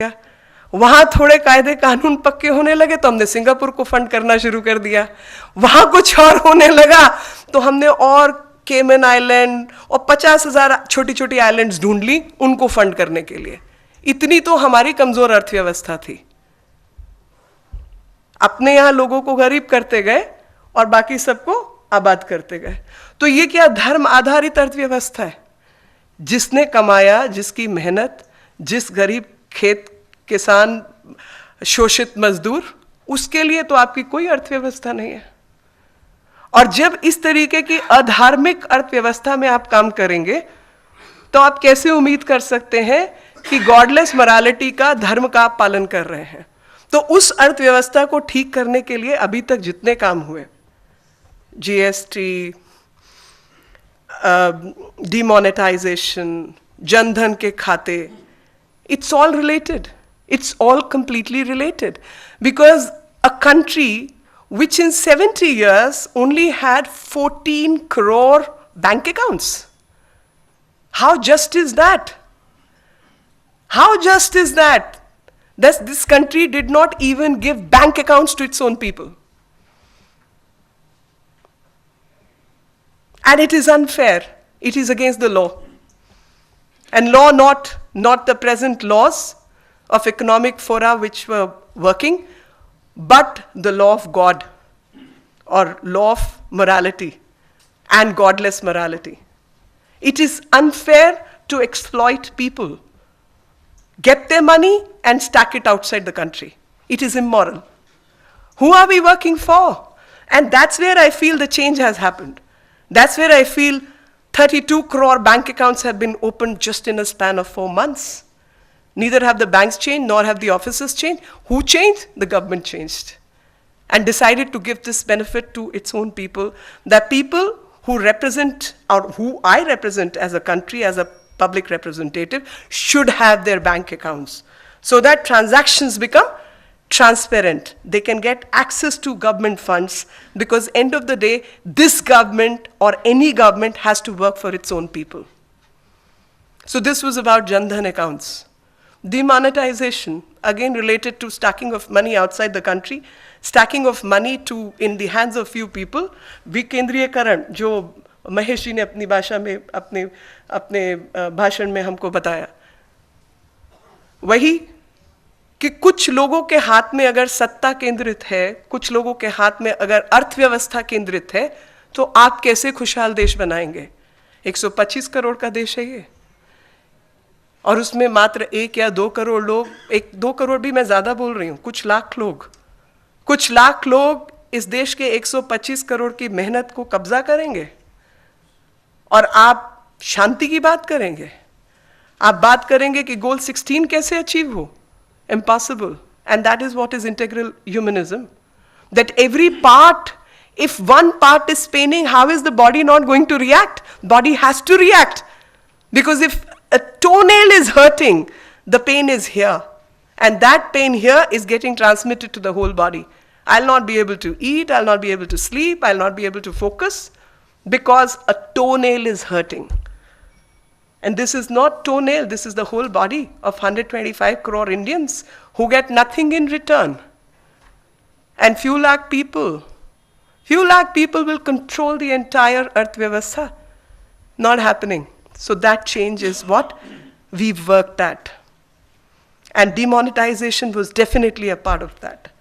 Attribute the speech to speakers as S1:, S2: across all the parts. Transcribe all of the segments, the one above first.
S1: दिया, वहां थोड़े कायदे कानून पक्के होने लगे तो हमने सिंगापुर को फंड करना शुरू कर दिया, वहां कुछ और होने लगा तो हमने और केमन आइलैंड और 50,000 छोटी छोटी आइलैंड्स ढूंढ ली उनको फंड करने के लिए। इतनी तो हमारी कमजोर अर्थव्यवस्था थी। अपने यहां लोगों को गरीब करते गए और बाकी सबको आबाद करते गए। तो ये क्या धर्म आधारित अर्थव्यवस्था है? जिसने कमाया, जिसकी मेहनत, जिस गरीब खेत किसान शोषित मजदूर, उसके लिए तो आपकी कोई अर्थव्यवस्था नहीं है। और जब इस तरीके की अधार्मिक अर्थव्यवस्था में आप काम करेंगे तो आप कैसे उम्मीद कर सकते हैं कि गॉडलेस मोरालिटी का, धर्म का आप पालन कर रहे हैं? तो उस अर्थव्यवस्था को ठीक करने के लिए अभी तक जितने काम हुए, जीएसटी, डिमोनेटाइजेशन, जनधन के खाते, it's all related. It's all completely related. Because a country which in 70 years only had 14 crore bank accounts. How just is that? How just is that? This country did not even give bank accounts to its own people. And it is unfair. It is against the law. And law not the present laws of economic fora which were working, but the law of God or law of morality and godless morality. It is unfair to exploit people, get their money and stack it outside the country. It is immoral. Who are we working for? And that's where I feel the change has happened. That's where I feel 32 crore bank accounts have been opened just in a span of 4 months. Neither have the banks changed, nor have the offices changed. Who changed? The government changed and decided to give this benefit to its own people. That people who represent, or who I represent as a country, as a public representative, should have their bank accounts so that transactions become transparent. They can get access to government funds, because end of the day, this government or any government has to work for its own people. So this was about Jan Dhan accounts. Demonetization, again related to stacking of money outside the country, stacking of money in the hands of few people. विकेंद्रीयकरण, जो महेश जी ने अपनी भाषा में, अपने भाषण में हमको बताया, वही कि कुछ लोगों के हाथ में अगर सत्ता केंद्रित है, कुछ लोगों के हाथ में अगर अर्थव्यवस्था केंद्रित है, तो आप कैसे खुशहाल देश बनाएंगे? 125 करोड़ का देश है ये, और उसमें मात्र 1 या 2 करोड़ लोग, 1-2 करोड़ भी मैं ज्यादा बोल रही हूं, कुछ लाख लोग इस देश के 125 करोड़ की मेहनत को कब्जा करेंगे और आप शांति की बात करेंगे? आप बात करेंगे कि गोल 16 कैसे अचीव हो? Impossible. And that is what is integral humanism. That every part, if one part is paining, how is the body not going to react? Body has to react. Because if a toenail is hurting, the pain is here. And that pain here is getting transmitted to the whole body. I'll not be able to eat, I'll not be able to sleep, I'll not be able to focus, because a toenail is hurting. And this is not toenail, this is the whole body of 125 crore Indians who get nothing in return. And few lakh people will control the entire Arthvyavastha. Not happening. So that change is what we've worked at. And demonetization was definitely a part of that.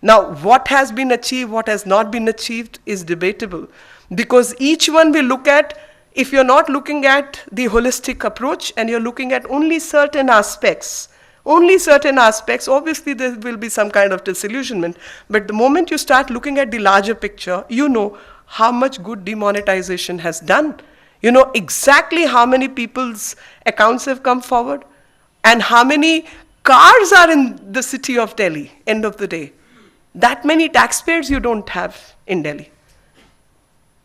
S1: Now, what has been achieved, what has not been achieved is debatable. Because each one will look at, if you're not looking at the holistic approach and you're looking at only certain aspects, obviously there will be some kind of disillusionment. But the moment you start looking at the larger picture, you know how much good demonetization has done. You know exactly how many people's accounts have come forward and how many cars are in the city of Delhi, end of the day. That many taxpayers you don't have in Delhi.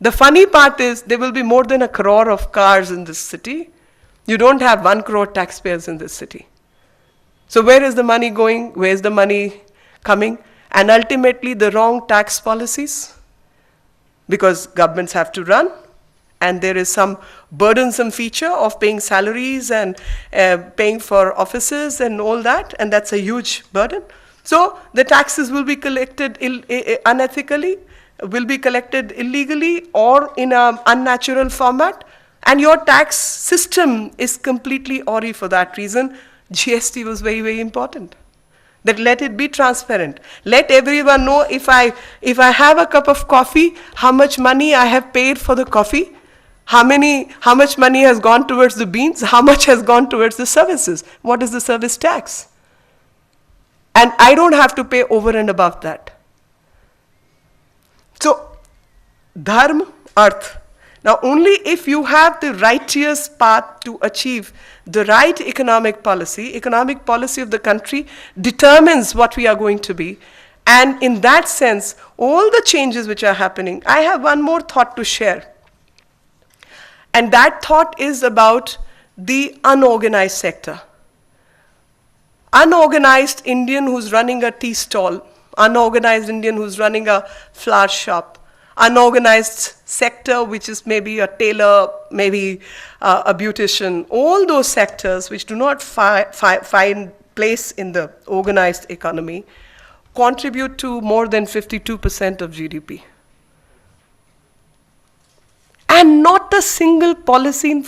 S1: The funny part is there will be more than 1 crore of cars in this city. You don't have 1 crore taxpayers in this city. So where is the money going? Where is the money coming? And ultimately the wrong tax policies, because governments have to run and there is some burdensome feature of paying salaries and paying for offices and all that, and that's a huge burden. So the taxes will be collected unethically, will be collected illegally or in an unnatural format, and your tax system is completely awry for that reason. GST was very, very important. That let it be transparent. Let everyone know if I have a cup of coffee, how much money I have paid for the coffee, how much money has gone towards the beans, how much has gone towards the services, what is the service tax? And I don't have to pay over and above that. So, dharma, arth. Now, only if you have the righteous path to achieve the right economic policy of the country determines what we are going to be. And in that sense, all the changes which are happening, I have one more thought to share. And that thought is about the unorganized sector. Unorganized Indian who's running a tea stall, unorganized Indian who's running a flower shop, unorganized sector which is maybe a tailor, maybe a beautician, all those sectors which do not find place in the organized economy contribute to more than 52% of GDP. And not a single policy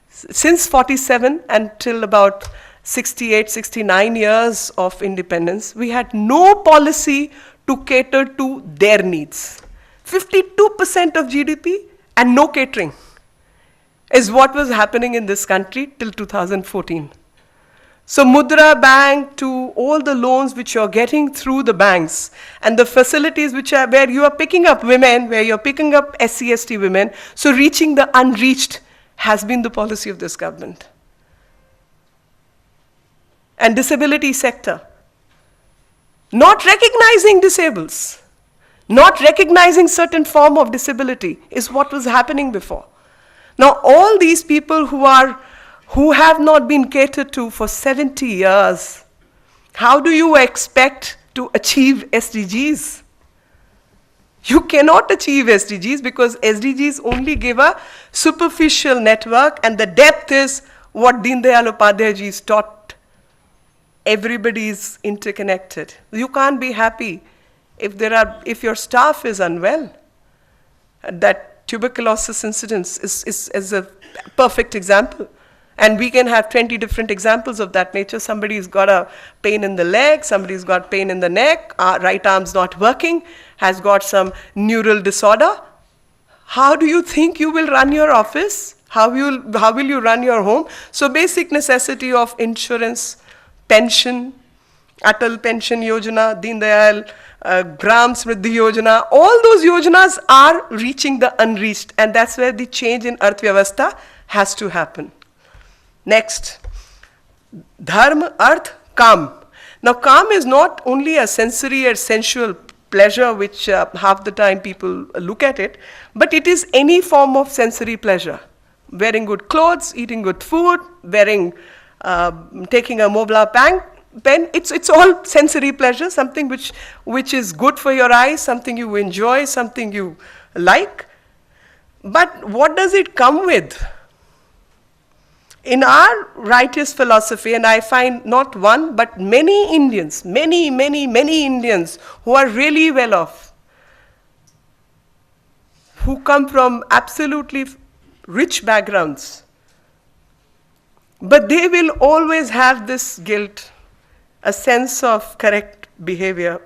S1: since 47 until about 68, 69 years of independence, we had no policy to cater to their needs. 52% of GDP and no catering is what was happening in this country till 2014. So Mudra Bank to all the loans which you're getting through the banks and the facilities which are where you are picking up women, where you're picking up SC/ST women, so reaching the unreached has been the policy of this government. And disability sector, not recognizing disables, not recognizing certain form of disability is what was happening before. Now all these people who have not been catered to for 70 years, how do you expect to achieve SDGs? You cannot achieve SDGs because SDGs only give a superficial network, and the depth is what Deen Dayal Upadhyay ji's taught. Everybody is interconnected. You can't be happy if your staff is unwell. That tuberculosis incidence is a perfect example. And we can have 20 different examples of that nature. Somebody's got a pain in the leg, somebody's got pain in the neck, right arm's not working, has got some neural disorder. How do you think you will run your office? How will you run your home? So basic necessity of insurance, pension, Atal Pension Yojana, Deen Dayal, Gram Smriddhi Yojana, all those yojanas are reaching the unreached, and that's where the change in Arthvyavastha has to happen. Next, dharma, arth, kam. Now kam is not only a sensory or sensual pleasure which half the time people look at it, but it is any form of sensory pleasure. Wearing good clothes, eating good food, taking a Mobla pen, it's all sensory pleasure, something which is good for your eyes, something you enjoy, something you like. But what does it come with? In our righteous philosophy, and I find not one, but many Indians, many Indians who are really well off, who come from absolutely rich backgrounds, but they will always have this guilt, a sense of correct behavior.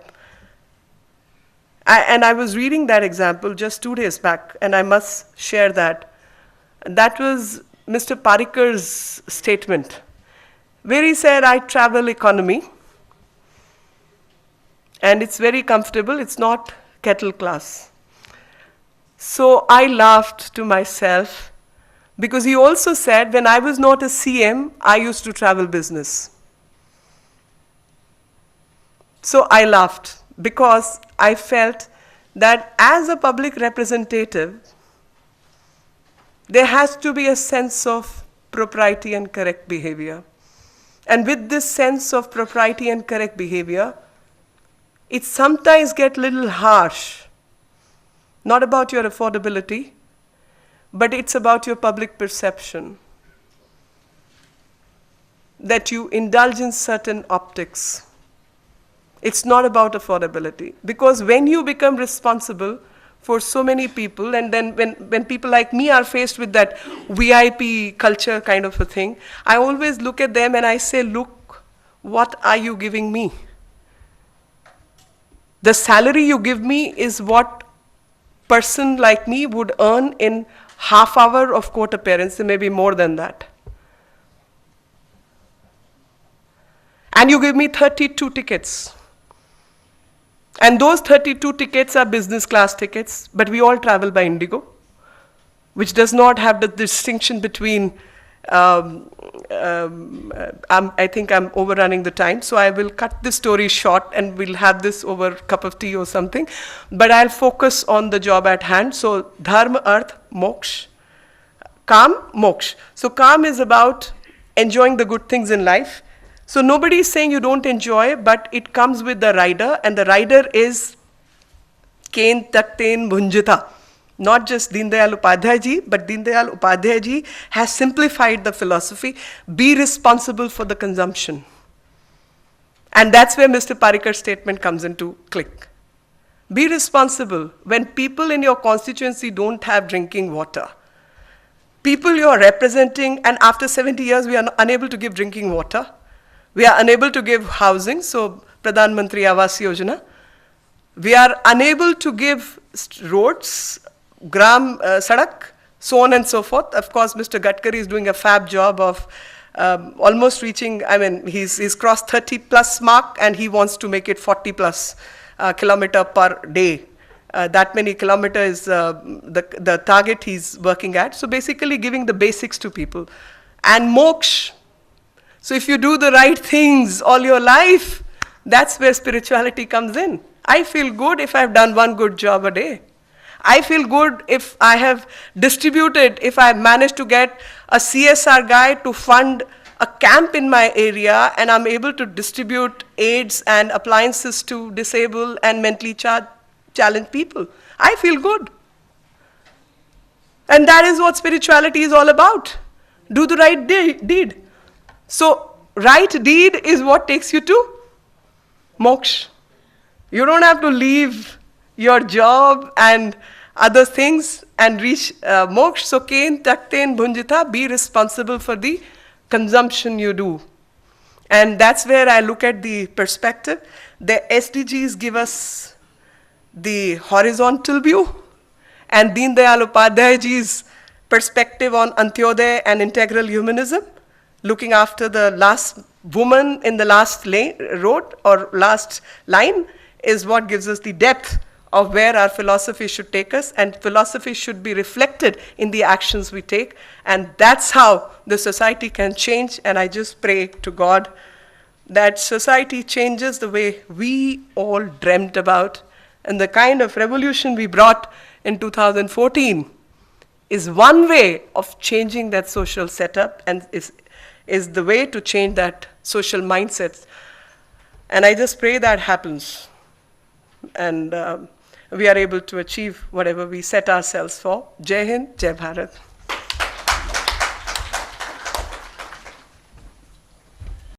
S1: And I was reading that example just 2 days back, and I must share that. That was Mr. Parikar's statement, where he said, I travel economy, and it's very comfortable, it's not kettle class. So I laughed to myself, because he also said, when I was not a CM, I used to travel business. So I laughed, because I felt that as a public representative, there has to be a sense of propriety and correct behavior. And with this sense of propriety and correct behavior, it sometimes gets a little harsh. Not about your affordability, but it's about your public perception. That you indulge in certain optics. It's not about affordability. Because when you become responsible for so many people, and then when people like me are faced with that VIP culture kind of a thing, I always look at them and I say, look, what are you giving me? The salary you give me is what person like me would earn in half hour of court appearance, maybe more than that. And you give me 32 tickets. And those 32 tickets are business class tickets, but we all travel by Indigo, which does not have the distinction between, I think I'm overrunning the time, so I will cut this story short and we'll have this over a cup of tea or something. But I'll focus on the job at hand. So dharma, arth, moksha. Kam, moksha. So kam is about enjoying the good things in life. So nobody is saying you don't enjoy, but it comes with the rider, and the rider is Ken Takten Bhunjita. Not just Deen Dayal Upadhyay ji, but Deen Dayal Upadhyay ji has simplified the philosophy. Be responsible for the consumption. And that's where Mr. Parikar's statement comes into click. Be responsible when people in your constituency don't have drinking water. People you are representing, and after 70 years we are unable to give drinking water. We are unable to give housing, so Pradhan Mantri Awas Yojana. We are unable to give roads, gram, sadak, so on and so forth. Of course, Mr. Gadkari is doing a fab job of almost reaching, I mean, he's crossed 30 plus mark and he wants to make it 40 plus kilometer per day. That many kilometers is the target he's working at. So basically giving the basics to people. And moksha. So if you do the right things all your life, that's where spirituality comes in. I feel good if I've done one good job a day. I feel good if I have distributed, if I've managed to get a CSR guy to fund a camp in my area and I'm able to distribute aids and appliances to disabled and mentally challenged people. I feel good. And that is what spirituality is all about. Do the right deed. So, right deed is what takes you to moksha. You don't have to leave your job and other things and reach moksha. So, Ken Takten Bhunjita, be responsible for the consumption you do. And that's where I look at the perspective. The SDGs give us the horizontal view, and Deen Dayal Upadhyay ji's perspective on Antyodaya and integral humanism, looking after the last woman in the last road or last line, is what gives us the depth of where our philosophy should take us, and philosophy should be reflected in the actions we take, and that's how the society can change. And I just pray to God that society changes the way we all dreamt about, and the kind of revolution we brought in 2014 is one way of changing that social setup, and is the way to change that social mindset. And I just pray that happens. And we are able to achieve whatever we set ourselves for. Jai Hind, Jai Bharat.